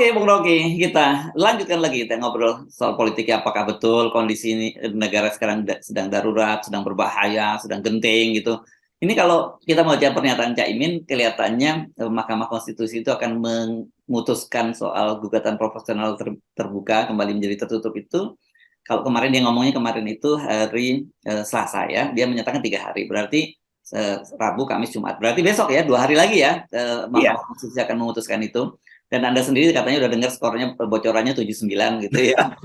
Oke, Bung Rocky, kita lanjutkan lagi kita ngobrol soal politiknya. Apakah betul kondisi ini negara sekarang sedang darurat, sedang berbahaya, sedang genting gitu. Ini kalau kita baca pernyataan Cak Imin, kelihatannya Mahkamah Konstitusi itu akan memutuskan soal gugatan proporsional terbuka kembali menjadi tertutup itu. Kalau kemarin dia ngomongnya kemarin itu hari Selasa ya, dia menyatakan 3 hari. Berarti Rabu, Kamis, Jumat. Berarti besok ya, 2 hari lagi ya Iya, Mahkamah Konstitusi akan memutuskan itu. Dan Anda sendiri katanya udah dengar skornya bocorannya 79 gitu ya.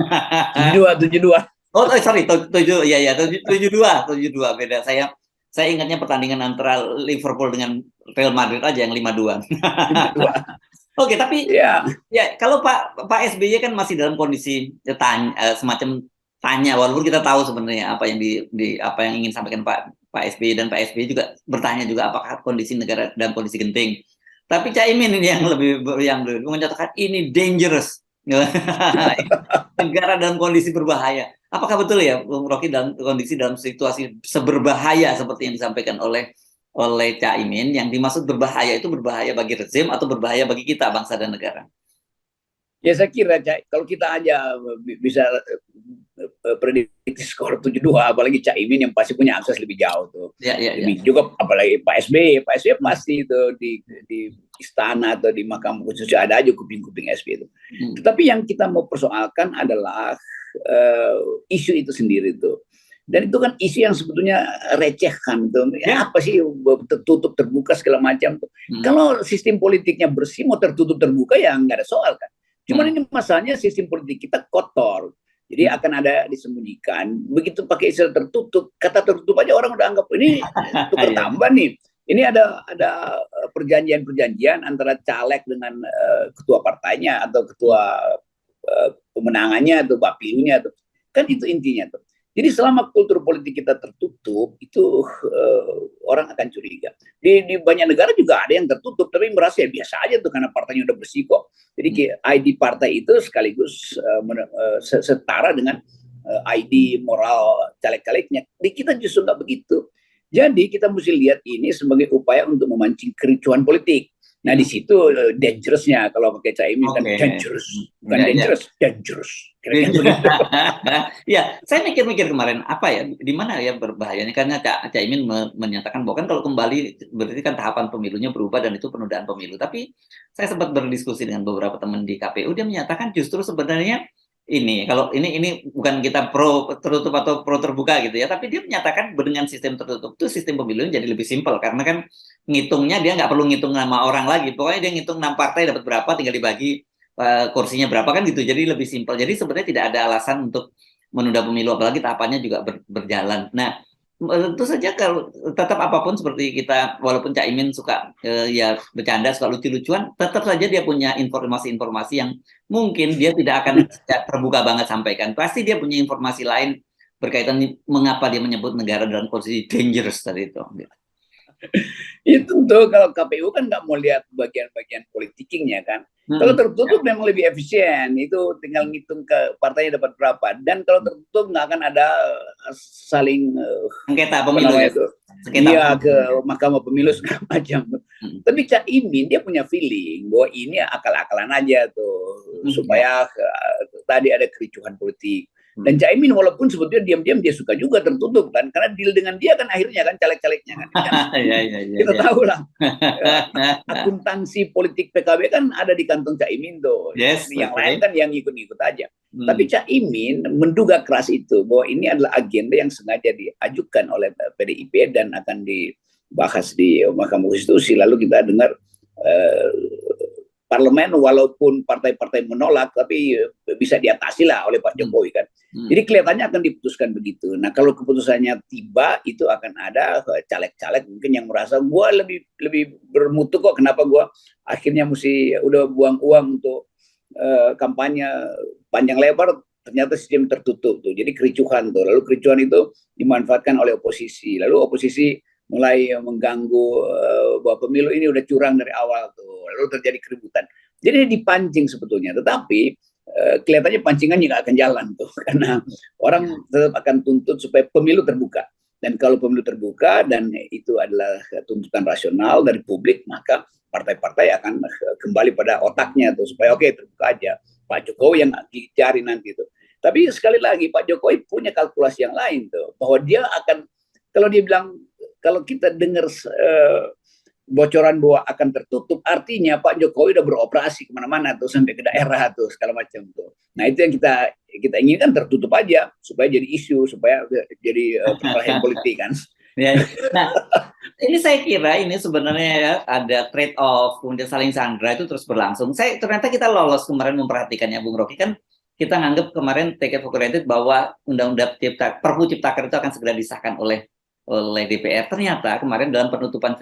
72, 72. Oh, sorry, 7 ya ya 72 beda. Saya ingatnya pertandingan antara Liverpool dengan Real Madrid aja yang 5-2. 72. Oke, tapi Ya, ya kalau Pak SBY kan masih dalam kondisi semacam tanya, walaupun kita tahu sebenarnya apa yang apa yang ingin sampaikan Pak SBY, dan Pak SBY juga bertanya juga apakah kondisi negara dalam kondisi genting. Tapi Caimin ini yang lebih menyatakan ini dangerous. Negara dalam kondisi berbahaya. Apakah betul ya, Bung Rocky, dalam situasi seberbahaya seperti yang disampaikan oleh Caimin, yang dimaksud berbahaya itu berbahaya bagi rezim atau berbahaya bagi kita bangsa dan negara? ya saya kira kalau kita aja bisa prediksi skor 72, apalagi Cak Imin yang pasti punya akses lebih jauh tuh. Ya, ya, ya. Demi juga apalagi Pak SBY Hmm. pasti itu di istana atau di Mahkamah Konstitusi ada aja kuping-kuping SBY itu. Hmm. Tetapi yang kita mau persoalkan adalah isu itu sendiri tuh. Dan itu kan isu yang sebetulnya receh kan tuh. Ya. Apa sih tertutup terbuka segala macam tuh. Kalau sistem politiknya bersih mau tertutup terbuka ya nggak ada soal kan. Cuman ini masalahnya sistem politik kita kotor. Jadi akan ada disembunyikan. Begitu pakai istilah tertutup, kata tertutup aja orang udah anggap ini tukar tambah nih. Ini ada perjanjian-perjanjian antara caleg dengan ketua partainya atau ketua pemenangannya atau bapilunya tuh. Kan itu intinya tuh. Jadi selama kultur politik kita tertutup, itu orang akan curiga. Di banyak negara juga ada yang tertutup, tapi merasa ya biasa aja tuh karena partainya udah bersih kok. Jadi ID partai itu sekaligus setara dengan ID moral caleg-calegnya. Di kita justru nggak begitu. Jadi kita mesti lihat ini sebagai upaya untuk memancing kericuan politik. Nah di situ dangerousnya kalau pakai Caimin kan dangerous, bukan dangerous, dangerous. Ya, saya mikir-mikir kemarin apa ya, di mana ya berbahayanya, karena Caimin menyatakan bahwa kan kalau kembali berarti kan tahapan pemilunya berubah dan itu penundaan pemilu. Tapi saya sempat berdiskusi dengan beberapa teman di KPU, dia menyatakan justru sebenarnya kalau ini bukan kita pro tertutup atau pro terbuka gitu ya, tapi dia menyatakan dengan sistem tertutup itu sistem pemilunya jadi lebih simpel karena kan ngitungnya dia nggak perlu ngitung nama orang lagi, pokoknya dia ngitung 6 partai dapat berapa tinggal dibagi kursinya berapa kan gitu, jadi lebih simpel. Jadi sebenarnya tidak ada alasan untuk menunda pemilu, apalagi tahapannya juga berjalan. Nah, tentu saja kalau tetap apapun seperti kita, walaupun Cak Imin suka ya bercanda, suka lucu-lucuan, tetap saja dia punya informasi-informasi yang mungkin dia tidak akan terbuka banget sampaikan. Pasti dia punya informasi lain berkaitan mengapa dia menyebut negara dalam posisi dangerous tadi itu. Itu tuh kalau KPU kan nggak mau lihat bagian-bagian politikingnya kan. Kalau tertutup memang lebih efisien, itu tinggal ngitung ke partainya dapat berapa. Dan kalau tertutup nggak akan ada saling sengketa pemilu ya. Iya ke Mahkamah Pemilu segala macam. Tapi Cak Imin dia punya feeling bahwa ini akal-akalan aja tuh supaya tadi ada kericuhan politik. Dan Caimin walaupun sebetulnya diam-diam dia suka juga tertutup kan, karena deal dengan dia kan akhirnya kan caleg-calegnya kan. Kita tahu lah akuntansi politik PKB kan ada di kantong Caimin tuh. Yang lain kan yang ikut-ikut aja. Tapi Caimin menduga keras itu bahwa ini adalah agenda yang sengaja diajukan oleh PDIP dan akan dibahas di Mahkamah Konstitusi. Lalu kita dengar parlemen walaupun partai-partai menolak tapi bisa diatasi lah oleh Pak Jokowi kan. Jadi kelihatannya akan diputuskan begitu. Nah kalau keputusannya tiba itu akan ada caleg-caleg mungkin yang merasa gue lebih bermutu kok, kenapa gue akhirnya mesti udah buang uang untuk kampanye panjang lebar, ternyata sistem tertutup tuh. Jadi kericuhan tuh. Lalu kericuhan itu dimanfaatkan oleh oposisi. Lalu oposisi mulai mengganggu bahwa pemilu ini udah curang dari awal tuh, lalu terjadi keributan. Jadi dipancing sebetulnya, tetapi kelihatannya pancingannya nggak akan jalan tuh, karena orang tetap akan tuntut supaya pemilu terbuka. Dan kalau pemilu terbuka dan itu adalah tuntutan rasional dari publik, maka partai-partai akan kembali pada otaknya tuh supaya oke, terbuka aja. Pak Jokowi yang dicari nanti itu. Tapi sekali lagi Pak Jokowi punya kalkulasi yang lain tuh, bahwa dia akan, kalau dia bilang, kalau kita dengar bocoran bahwa akan tertutup, artinya Pak Jokowi udah beroperasi kemana-mana tuh, sampai ke daerah tuh segala macam tuh. Nah itu yang kita inginkan, tertutup aja supaya jadi isu, supaya jadi perkelahian politik kan. Ya. Nah, ini saya kira ini sebenarnya ya, ada trade off, kemudian saling sandra itu terus berlangsung. Ternyata kita lolos kemarin memperhatikannya, Bung Rocky, kan kita nganggap kemarin take it for granted bahwa undang-undang Perpu Ciptaker itu akan segera disahkan oleh DPR. Ternyata kemarin dalam penutupan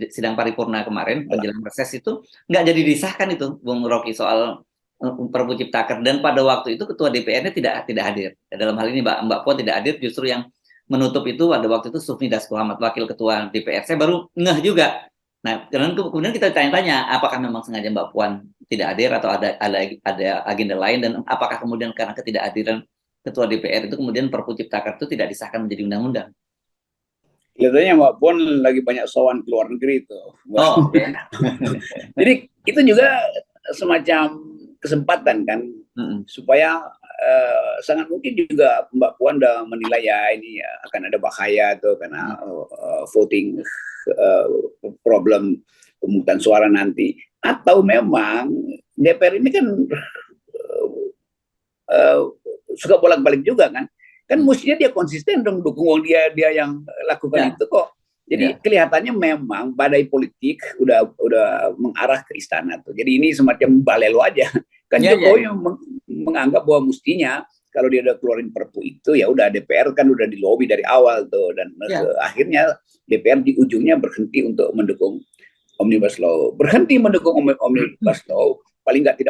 sidang paripurna kemarin menjelang reses itu nggak jadi disahkan itu, Bung Rocky, soal Perpu Ciptaker. Dan pada waktu itu ketua DPR-nya tidak hadir. Dalam hal ini Mbak Puan tidak hadir, justru yang menutup itu pada waktu itu Sufmi Dasko Ahmad, wakil ketua DPR. Saya baru ngeh juga. Nah, kemudian kita tanya-tanya apakah memang sengaja Mbak Puan tidak hadir atau ada agenda lain, dan apakah kemudian karena ketidakhadiran ketua DPR itu kemudian Perpu Ciptaker itu tidak disahkan menjadi undang-undang. Kelihatannya Mbak Puan lagi banyak sowan ke luar negeri itu. Oh, okay. Jadi itu juga semacam kesempatan kan, supaya sangat mungkin juga Mbak Puan udah menilai ya ini akan ada bahaya tuh karena voting problem pemungutan suara nanti. Atau memang DPR ini kan suka bolak-balik juga kan mestinya dia konsisten dong dukung dia yang lakukan itu kok. Jadi kelihatannya memang badai politik udah mengarah ke istana tuh. Jadi ini semacam balelo aja. Kan Jokowi menganggap bahwa mestinya kalau dia udah keluarin perpu itu ya udah, DPR kan udah dilobi dari awal tuh, dan akhirnya DPR di ujungnya berhenti untuk mendukung Omnibus Law. Berhenti mendukung Omnibus Law, paling nggak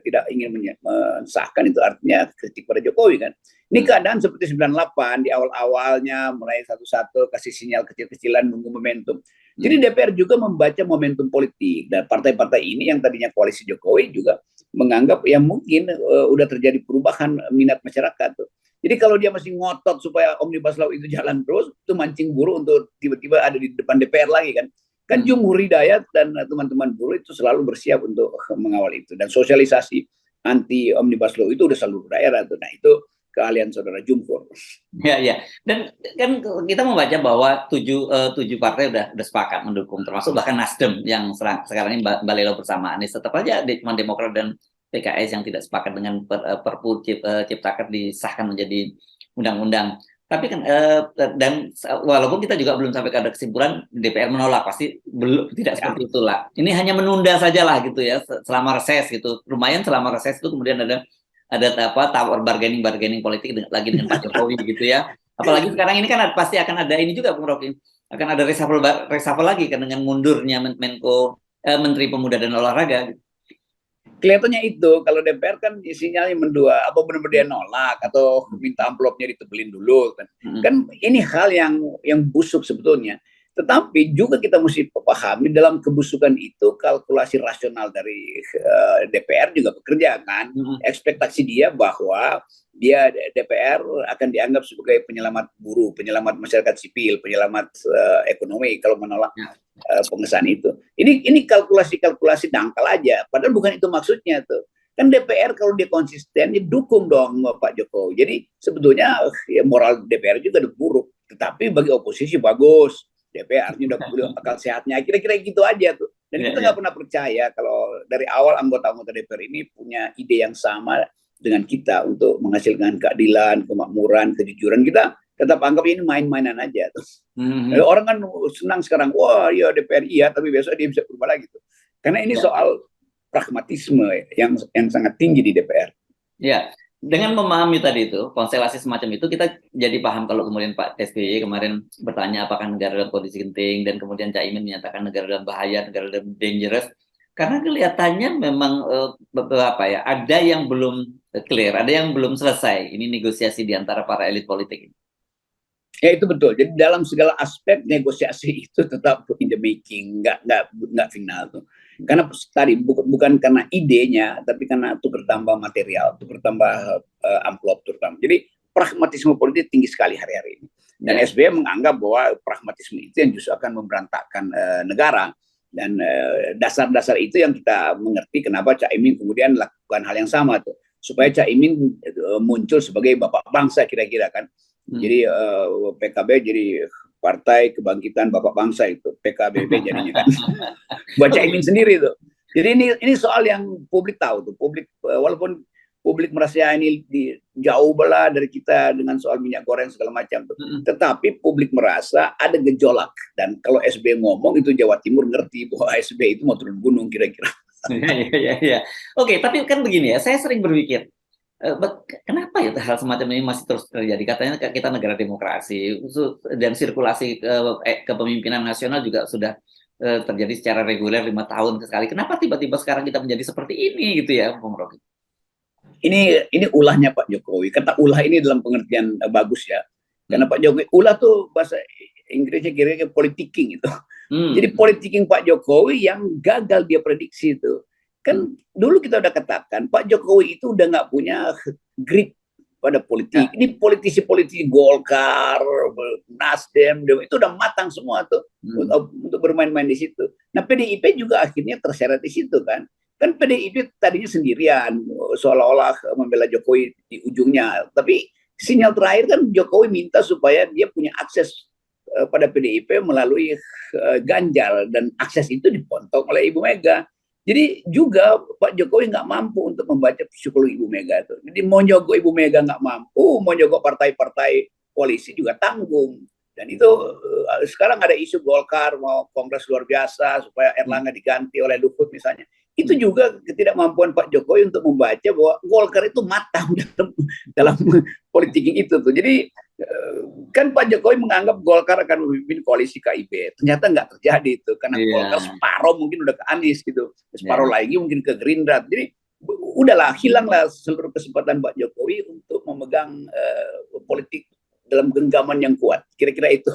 tidak ingin mensahkan, itu artinya kritik pada Jokowi kan. Ini keadaan seperti 98 di awal-awalnya, mulai satu-satu kasih sinyal kecil-kecilan, nunggu momentum. Jadi DPR juga membaca momentum politik, dan partai-partai ini yang tadinya koalisi Jokowi juga menganggap ya mungkin udah terjadi perubahan minat masyarakat tuh. Jadi kalau dia masih ngotot supaya Omnibus Law itu jalan terus, itu mancing buruh untuk tiba-tiba ada di depan DPR lagi kan. Kan Jumhur Hidayat dan teman-teman buruh itu selalu bersiap untuk mengawal itu, dan sosialisasi anti Omnibus Law itu udah seluruh daerah tuh. Nah itu keahlian saudara Jumhur. Ya. Dan kan kita membaca bahwa tujuh partai udah sepakat mendukung, termasuk bahkan Nasdem yang sekarang ini balelo bersama Anies. Tetap aja cuma Demokrat dan PKS yang tidak sepakat dengan Perpu Ciptaker disahkan menjadi undang-undang. Tapi kan dan walaupun kita juga belum sampai ke kesimpulan DPR menolak, pasti belum, tidak seperti itulah. Ini hanya menunda sajalah gitu ya selama reses gitu. Lumayan selama reses itu kemudian ada tawar bargaining politik lagi dengan Pak Jokowi gitu ya. Apalagi sekarang ini kan pasti akan ada ini juga, Bung Rocky, akan ada reshuffle lagi kan dengan mundurnya Menteri Pemuda dan Olahraga. Kelihatannya itu kalau DPR kan sinyalnya mendua, apa benar-benar dia nolak atau minta amplopnya ditebelin dulu kan. Kan ini hal yang busuk sebetulnya. Tetapi juga kita mesti pahami dalam kebusukan itu kalkulasi rasional dari DPR juga bekerja kan. Ekspektasi dia bahwa dia DPR akan dianggap sebagai penyelamat buruh, penyelamat masyarakat sipil, penyelamat ekonomi kalau menolak pengesahan itu. Ini kalkulasi dangkal aja. Padahal bukan itu maksudnya tuh. Kan DPR kalau dia konsisten, dia dukung dong Pak Jokowi. Jadi sebetulnya ya moral DPR juga udah buruk. Tetapi bagi oposisi bagus. DPR-nya udah akal sehatnya, kira-kira gitu aja tuh. Dan kita nggak pernah percaya kalau dari awal anggota-anggota DPR ini punya ide yang sama dengan kita untuk menghasilkan keadilan, kemakmuran, kejujuran. Kita tetap anggap ini main-mainan aja tuh. Orang kan senang sekarang, wah ya DPR iya, tapi besok dia bisa berubah lagi tuh. Karena ini soal pragmatisme yang sangat tinggi di DPR. Ya. Dengan memahami tadi itu, konstelasi semacam itu, kita jadi paham kalau kemudian Pak SBY kemarin bertanya apakah negara dalam kondisi genting, dan kemudian Cak Imin menyatakan negara dalam bahaya, negara dalam dangerous, karena kelihatannya memang ada yang belum clear, ada yang belum selesai. Ini negosiasi di antara para elit politik ini. Ya itu betul. Jadi dalam segala aspek negosiasi itu tetap in the making, nggak final tuh. Karena tadi bukan karena idenya, tapi karena itu bertambah material, itu bertambah amplop terutama. Jadi pragmatisme politik tinggi sekali hari-hari ini. Dan SBY menganggap bahwa pragmatisme itu yang justru akan memberantakkan negara. Dan dasar-dasar itu yang kita mengerti kenapa Caimin kemudian lakukan hal yang sama tuh, supaya Caimin muncul sebagai bapak bangsa kira-kira kan. Jadi PKB jadi Partai Kebangkitan Bapak Bangsa, itu PKBB jadinya kan. Buat Caimin sendiri tuh. Jadi ini soal yang publik tahu tuh. Publik walaupun publik merasa ini jauh belah dari kita dengan soal minyak goreng segala macam tuh. Tetapi publik merasa ada gejolak, dan kalau SBY ngomong itu Jawa Timur ngerti bahwa SBY itu mau turun gunung kira-kira. Ya. Oke, tapi kan begini ya, saya sering berpikir kenapa ya hal semacam ini masih terus terjadi? Katanya kita negara demokrasi dan sirkulasi kepemimpinan nasional juga sudah terjadi secara reguler 5 tahun sekali. Kenapa tiba-tiba sekarang kita menjadi seperti ini gitu ya, Bung Rocky? Ini ulahnya Pak Jokowi. Kata ulah ini dalam pengertian bagus ya. Karena Pak Jokowi, ulah tuh bahasa Inggrisnya kira-kira politicking itu. Jadi politicking Pak Jokowi yang gagal dia prediksi itu. Kan dulu kita udah katakan Pak Jokowi itu udah nggak punya grip pada politik. Ini politisi-politisi Golkar, Nasdem, itu udah matang semua tuh untuk bermain-main di situ. Nah PDIP juga akhirnya terseret di situ kan. Kan PDIP tadinya sendirian, seolah-olah membela Jokowi di ujungnya. Tapi sinyal terakhir kan Jokowi minta supaya dia punya akses pada PDIP melalui Ganjar, dan akses itu dipotong oleh Ibu Mega. Jadi juga Pak Jokowi nggak mampu untuk membaca psikologi Ibu Mega itu. Jadi mau nyogok Ibu Mega nggak mampu, mau nyogok partai-partai koalisi juga tanggung. Dan itu sekarang ada isu Golkar mau kongres luar biasa supaya Erlangga diganti oleh Luhut misalnya. Itu juga ketidakmampuan Pak Jokowi untuk membaca bahwa Golkar itu matang dalam politik itu tuh. Jadi kan Pak Jokowi menganggap Golkar akan memimpin koalisi KIB. Ternyata nggak terjadi itu, karena Golkar separuh mungkin udah ke Anies gitu, separuh lagi mungkin ke Gerindra. Jadi udahlah, hilanglah seluruh kesempatan Pak Jokowi untuk memegang politik dalam genggaman yang kuat. Kira-kira itu.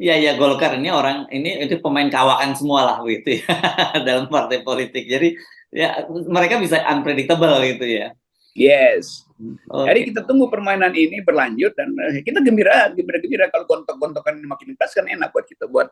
Iya, Golkar ini itu pemain kawakan semua lah gitu ya dalam partai politik. Jadi ya mereka bisa unpredictable gitu ya. Yes. Jadi kita tunggu permainan ini berlanjut, dan kita gembira kalau gontok-gontokan ini makin keras, kan enak buat kita buat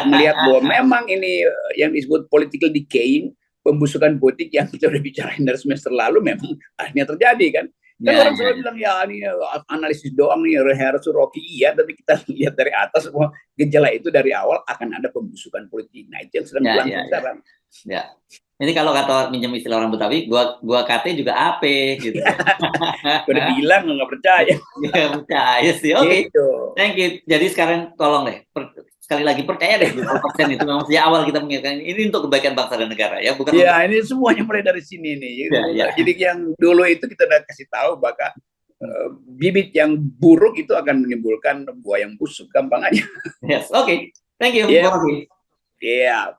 melihat bahwa memang ini yang disebut political decaying, pembusukan politik yang kita udah bicarain dari semester lalu memang akhirnya terjadi kan. Kan orang selalu bilang ya ini analisis doang nih, harus Rocky, iya, tapi kita lihat dari atas semua gejala itu dari awal akan ada pembusukan politik. Nah itu yang sedang berlangsung sekarang. Ya. Ini kalau kata minjem istilah orang Betawi, gua kate juga ape gitu. Udah bilang nggak percaya. Nggak percaya sih. Oke. Gitu. Thank you. Jadi sekarang tolong deh, sekali lagi percaya deh 20% itu memang sejak awal kita mengingatkan ini untuk kebaikan bangsa dan negara ya, bukan. Ya, ini semuanya mulai dari sini nih. Jadi yang dulu itu kita udah kasih tahu bahwa bibit yang buruk itu akan menimbulkan buah yang busuk, gampang aja. Yes, oke. Thank you. Iya.